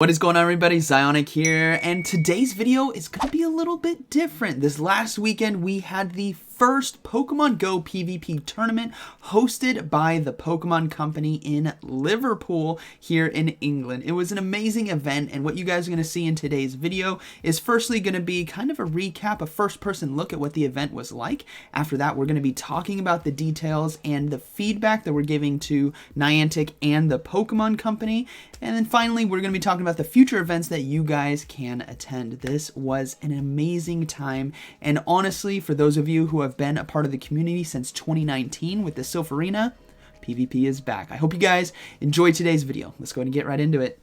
What is going on, everybody? ZyoniK here, and today's video is going to be a little bit different. This last weekend we had the first Pokemon Go PvP tournament hosted by the Pokémon Company in Liverpool here in England. It was an amazing event, and what you guys are going to see in today's video is firstly going to be kind of a recap, a first-person look at what the event was like. After that, we're going to be talking about the details and the feedback that we're giving to Niantic and the Pokemon Company. And then finally, we're going to be talking about the future events that you guys can attend. This was an amazing time, and honestly, for those of you who have been a part of the community since 2019 with the Silpharina, PvP is back. I hope you guys enjoyed today's video. Let's go ahead and get right into it.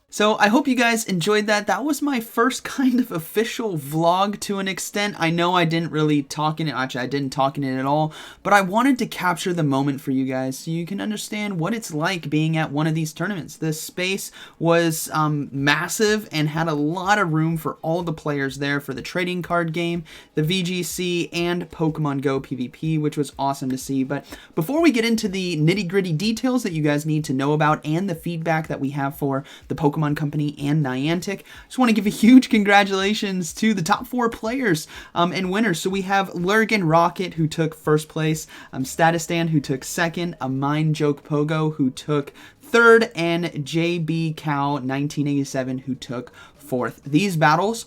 So I hope you guys enjoyed that. That was my first kind of official vlog to an extent. I know I didn't really talk in it. Actually, I didn't talk in it at all. But I wanted to capture the moment for you guys so you can understand what it's like being at one of these tournaments. The space was massive and had a lot of room for all the players there for the trading card game, the VGC, and Pokemon Go PvP, which was awesome to see. But before we get into the nitty-gritty details that you guys need to know about and the feedback that we have for the Pokemon Company and Niantic, I just want to give a huge congratulations to the top 4 players and winners. So we have Lurgan Rocket, who took first place, Statistan, who took second, a Mind Joke Pogo, who took third, and JB Cow 1987, who took fourth. These battles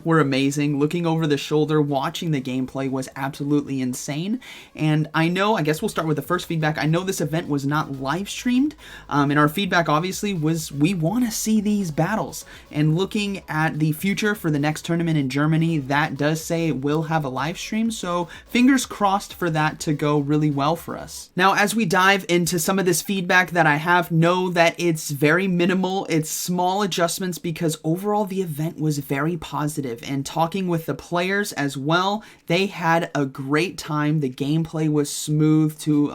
were amazing. Looking over the shoulder, watching the gameplay was absolutely insane. And I guess we'll start with the first feedback. I know this event was not live streamed, and our feedback obviously was we want to see these battles. And looking at the future for the next tournament in Germany, that does say it will have a live stream, so fingers crossed for that to go really well for us. Now, as we dive into some of this feedback that I have, know that it's very minimal. It's small adjustments because overall the event was very positive. positive. And talking with the players as well, they had a great time. The gameplay was smooth to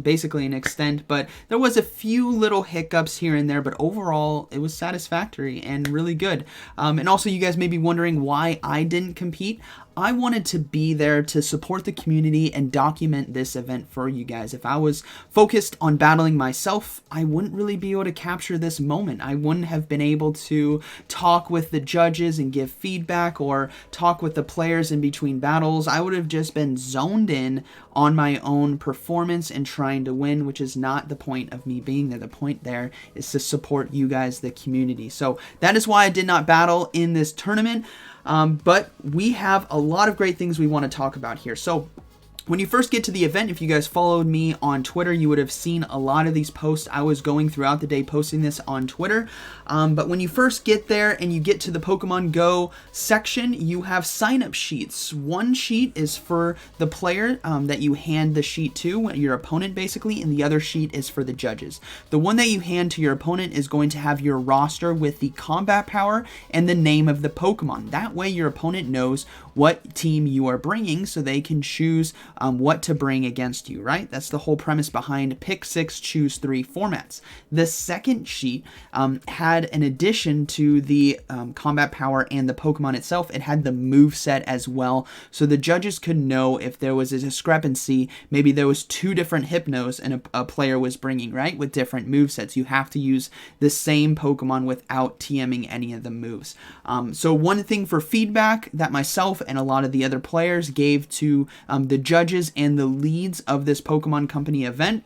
basically an extent, but there was a few little hiccups here and there, but overall it was satisfactory and really good. And also, you guys may be wondering why I didn't compete. I wanted to be there to support the community and document this event for you guys. If I was focused on battling myself, I wouldn't really be able to capture this moment. I wouldn't have been able to talk with the judges and give feedback or talk with the players in between battles. I would have just been zoned in on my own performance and trying to win, which is not the point of me being there. The point there is to support you guys, the community. So that is why I did not battle in this tournament. But we have a lot of great things we want to talk about here. So when you first get to the event, if you guys followed me on Twitter, you would have seen a lot of these posts. I was going throughout the day posting this on Twitter. But when you first get there and you get to the Pokemon Go section, you have sign-up sheets. One sheet is for the player that you hand the sheet to, your opponent basically, and the other sheet is for the judges. The one that you hand to your opponent is going to have your roster with the combat power and the name of the Pokemon. That way your opponent knows what team you are bringing so they can choose what to bring against you, right? That's the whole premise behind pick 6, choose 3 formats. The second sheet had an addition to the combat power and the Pokemon itself. It had the move set as well, so the judges could know if there was a discrepancy. Maybe there was 2 different Hypnos and a player was bringing, right, with different move sets. You have to use the same Pokemon without TMing any of the moves. So one thing for feedback that myself and a lot of the other players gave to the judges and the leads of this Pokemon Company event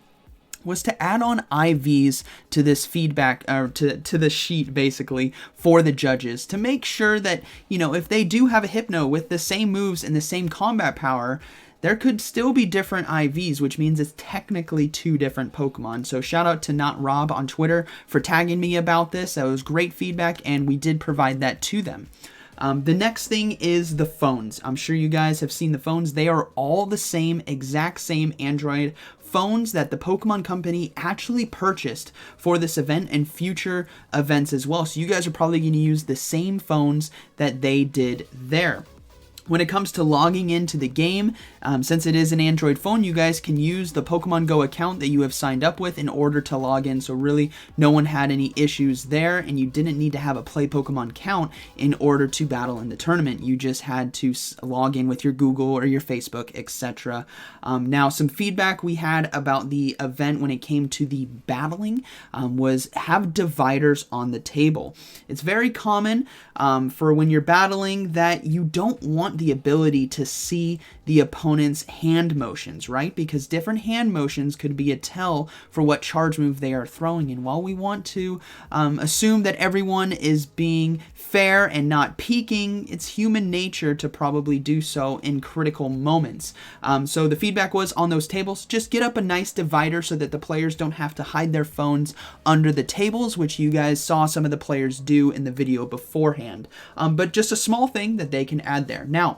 was to add on IVs to this feedback, or to the sheet basically, for the judges, to make sure that, you know, if they do have a Hypno with the same moves and the same combat power, there could still be different IVs, which means it's technically 2 different Pokemon. So shout out to Not Rob on Twitter for tagging me about this. That was great feedback, and we did provide that to them. The next thing is the phones. I'm sure you guys have seen the phones. They are all the same, exact same Android phones that the Pokemon Company actually purchased for this event and future events as well. So you guys are probably going to use the same phones that they did there. When it comes to logging into the game, since it is an Android phone, you guys can use the Pokemon Go account that you have signed up with in order to log in. So really, no one had any issues there, and you didn't need to have a Play Pokemon account in order to battle in the tournament. You just had to log in with your Google or your Facebook, etc. Now, some feedback we had about the event when it came to the battling was have dividers on the table. It's very common for when you're battling that you don't want the ability to see the opponent's hand motions, right? Because different hand motions could be a tell for what charge move they are throwing. And while we want to assume that everyone is being fair and not peeking, it's human nature to probably do so in critical moments. So the feedback was on those tables, just get up a nice divider so that the players don't have to hide their phones under the tables, which you guys saw some of the players do in the video beforehand. But just a small thing that they can add there. Now,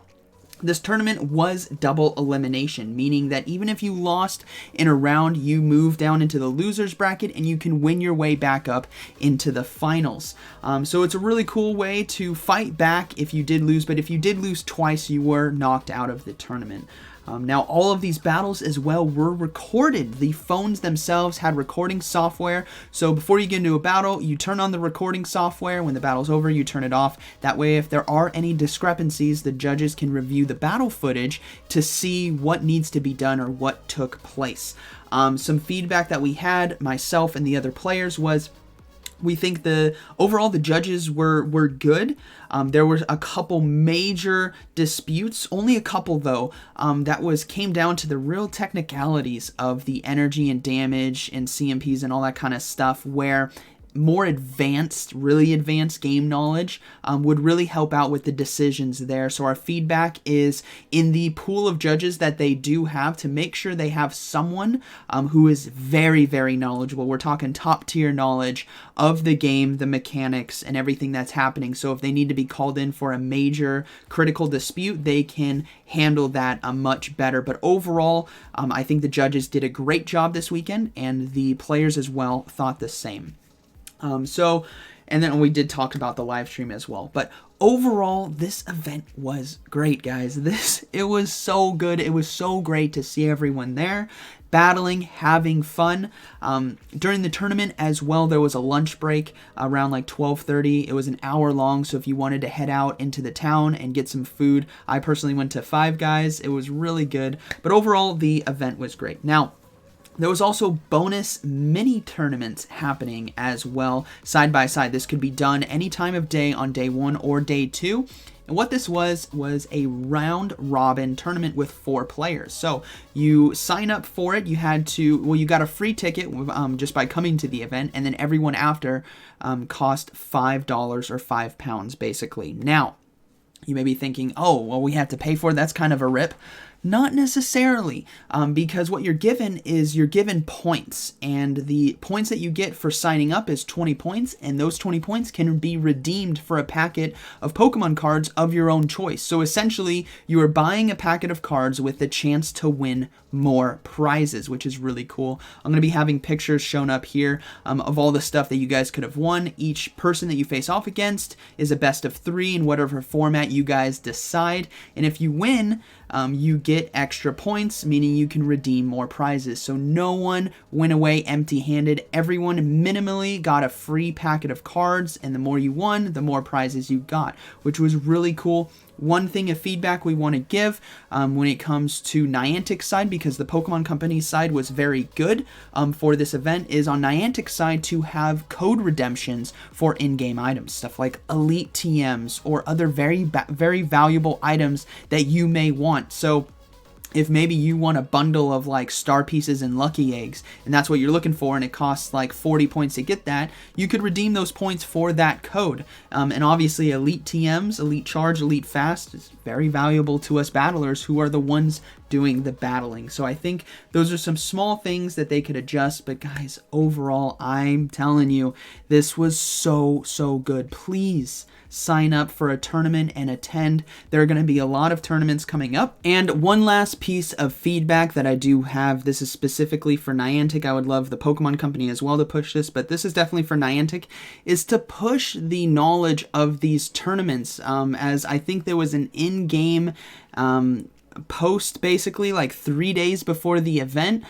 this tournament was double elimination, meaning that even if you lost in a round, you move down into the losers bracket and you can win your way back up into the finals. So it's a really cool way to fight back if you did lose, but if you did lose twice, you were knocked out of the tournament. Now, all of these battles as well were recorded. The phones themselves had recording software. So before you get into a battle, you turn on the recording software. When the battle's over, you turn it off. That way, if there are any discrepancies, the judges can review the battle footage to see what needs to be done or what took place. Some feedback that we had, myself and the other players, was we think overall the judges were good. There were a couple major disputes, only a couple though, that came down to the real technicalities of the energy and damage and CMPs and all that kind of stuff, where more advanced, really advanced game knowledge would really help out with the decisions there. So our feedback is in the pool of judges that they do have to make sure they have someone who is very, very knowledgeable. We're talking top tier knowledge of the game, the mechanics, and everything that's happening. So if they need to be called in for a major critical dispute, they can handle that much better. But overall, I think the judges did a great job this weekend, and the players as well thought the same. And then we did talk about the live stream as well. But overall, this event was great, guys. It was so good. It was so great to see everyone there, battling, having fun. During the tournament as well, there was a lunch break around like 12:30. It was an hour long, so if you wanted to head out into the town and get some food, I personally went to Five Guys. It was really good, but overall, the event was great. Now, there was also bonus mini tournaments happening as well, side by side. This could be done any time of day on day 1 or day 2. And what this was a round robin tournament with 4 players. So you sign up for it. You had to, well, you got a free ticket just by coming to the event, and then everyone after cost $5 or £5 basically. Now, you may be thinking, oh, well, we have to pay for it. That's kind of a rip. Not necessarily, because what you're given is you're given points, and the points that you get for signing up is 20 points, and those 20 points can be redeemed for a packet of Pokemon cards of your own choice. So essentially, you are buying a packet of cards with the chance to win more prizes, which is really cool. I'm going to be having pictures shown up here of all the stuff that you guys could have won. Each person that you face off against is a best of 3 in whatever format you guys decide, and if you win, you get extra points, meaning you can redeem more prizes. So no one went away empty-handed. Everyone minimally got a free packet of cards, and the more you won, the more prizes you got, which was really cool. One thing of feedback we want to give when it comes to Niantic's side, because the Pokemon Company side was very good for this event, is on Niantic's side to have code redemptions for in-game items, stuff like Elite TMs or other very valuable items that you may want. So if maybe you want a bundle of like star pieces and lucky eggs, and that's what you're looking for, and it costs like 40 points to get that, you could redeem those points for that code. And obviously Elite TMs, Elite Charge, Elite Fast is very valuable to us battlers who are the ones doing the battling. So I think those are some small things that they could adjust, but guys, overall, I'm telling you, this was so good. Please sign up for a tournament and attend. There are going to be a lot of tournaments coming up. And one last piece of feedback that I do have, this is specifically for Niantic. I would love the Pokemon Company as well to push this, but this is definitely for Niantic, is to push the knowledge of these tournaments, as I think there was an in-game post basically like 3 days before the event.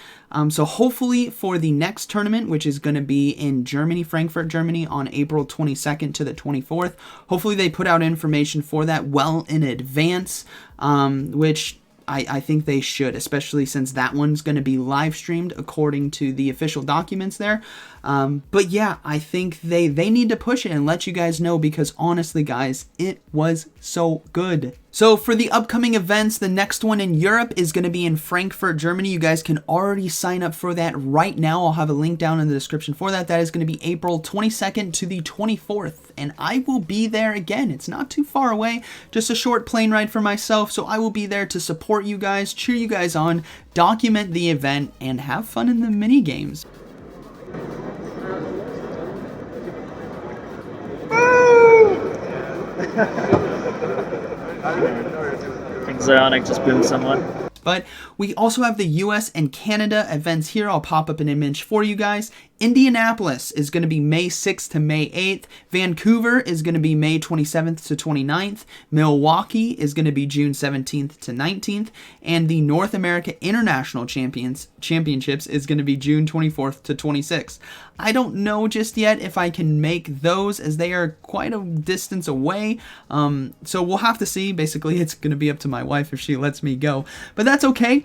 So hopefully for the next tournament, which is going to be in Germany, Frankfurt, Germany on April 22nd to the 24th, hopefully they put out information for that well in advance, which I think they should, especially since that one's going to be live streamed according to the official documents there. But yeah, I think they need to push it and let you guys know, because honestly, guys, it was so good. So for the upcoming events, the next one in Europe is going to be in Frankfurt, Germany. You guys can already sign up for that right now. I'll have a link down in the description for that. That is going to be April 22nd to the 24th. And I will be there again. It's not too far away, just a short plane ride for myself. So I will be there to support you guys, cheer you guys on, document the event, and have fun in the mini games. I think ZyoniK just boomed someone. But we also have the US and Canada events here. I'll pop up an image for you guys. Indianapolis is going to be May 6th to May 8th. Vancouver is going to be May 27th to 29th. Milwaukee is going to be June 17th to 19th. And the North America International Championships is going to be June 24th to 26th. I don't know just yet if I can make those, as they are quite a distance away. So we'll have to see. Basically, it's going to be up to my wife if she lets me go. But that's okay.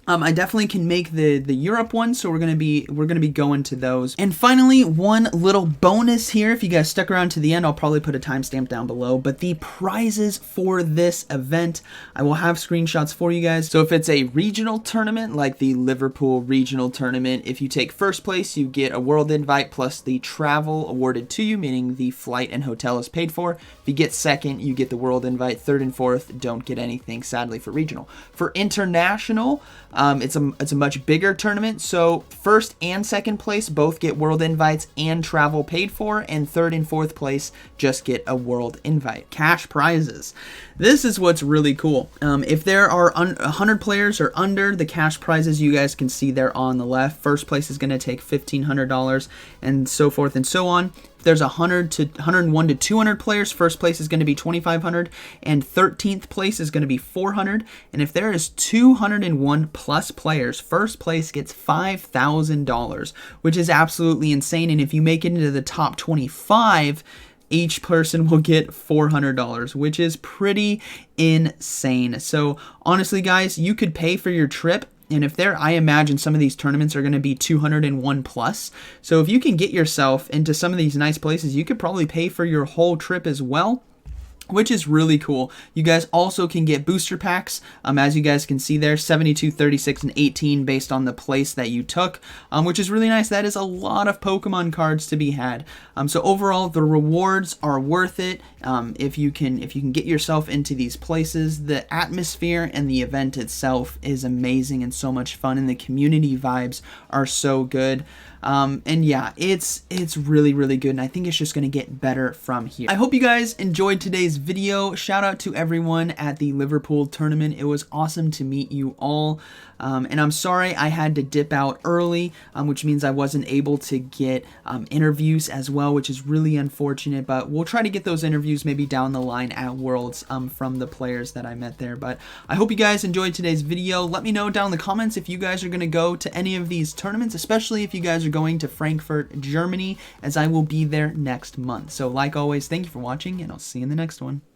I definitely can make the Europe one, so we're gonna be going to those. And finally, one little bonus here. If you guys stuck around to the end, I'll probably put a timestamp down below. But the prizes for this event, I will have screenshots for you guys. So if it's a regional tournament, like the Liverpool Regional Tournament, if you take first place, you get a world invite plus the travel awarded to you, meaning the flight and hotel is paid for. If you get second, you get the world invite. Third and fourth don't get anything, sadly, for regional. For international, it's a much bigger tournament, so first and second place both get world invites and travel paid for, and third and fourth place just get a world invite. Cash prizes. This is what's really cool. If there are 100 players or under, the cash prizes you guys can see there on the left. First place is going to take $1,500 and so forth and so on. there's 101 to 200 players. First place is going to be 2,500, and 13th place is going to be 400. And if there is 201 plus players, first place gets $5,000, which is absolutely insane. And if you make it into the top 25, each person will get $400, which is pretty insane. So honestly, guys, you could pay for your trip. And if I imagine some of these tournaments are going to be 201 plus. So if you can get yourself into some of these nice places, you could probably pay for your whole trip as well, which is really cool. You guys also can get booster packs, as you guys can see there, 72, 36, and 18 based on the place that you took, which is really nice. That is a lot of Pokemon cards to be had. So overall, the rewards are worth it. If you can get yourself into these places, the atmosphere and the event itself is amazing and so much fun, and the community vibes are so good. And yeah, it's really, really good, and I think it's just going to get better from here. I hope you guys enjoyed today's video. Shout out to everyone at the Liverpool Tournament. It was awesome to meet you all. And I'm sorry I had to dip out early, which means I wasn't able to get interviews as well, which is really unfortunate, but we'll try to get those interviews maybe down the line at Worlds from the players that I met there. But I hope you guys enjoyed today's video. Let me know down in the comments if you guys are going to go to any of these tournaments, especially if you guys are going to Frankfurt, Germany, as I will be there next month. So like always, thank you for watching, and I'll see you in the next one.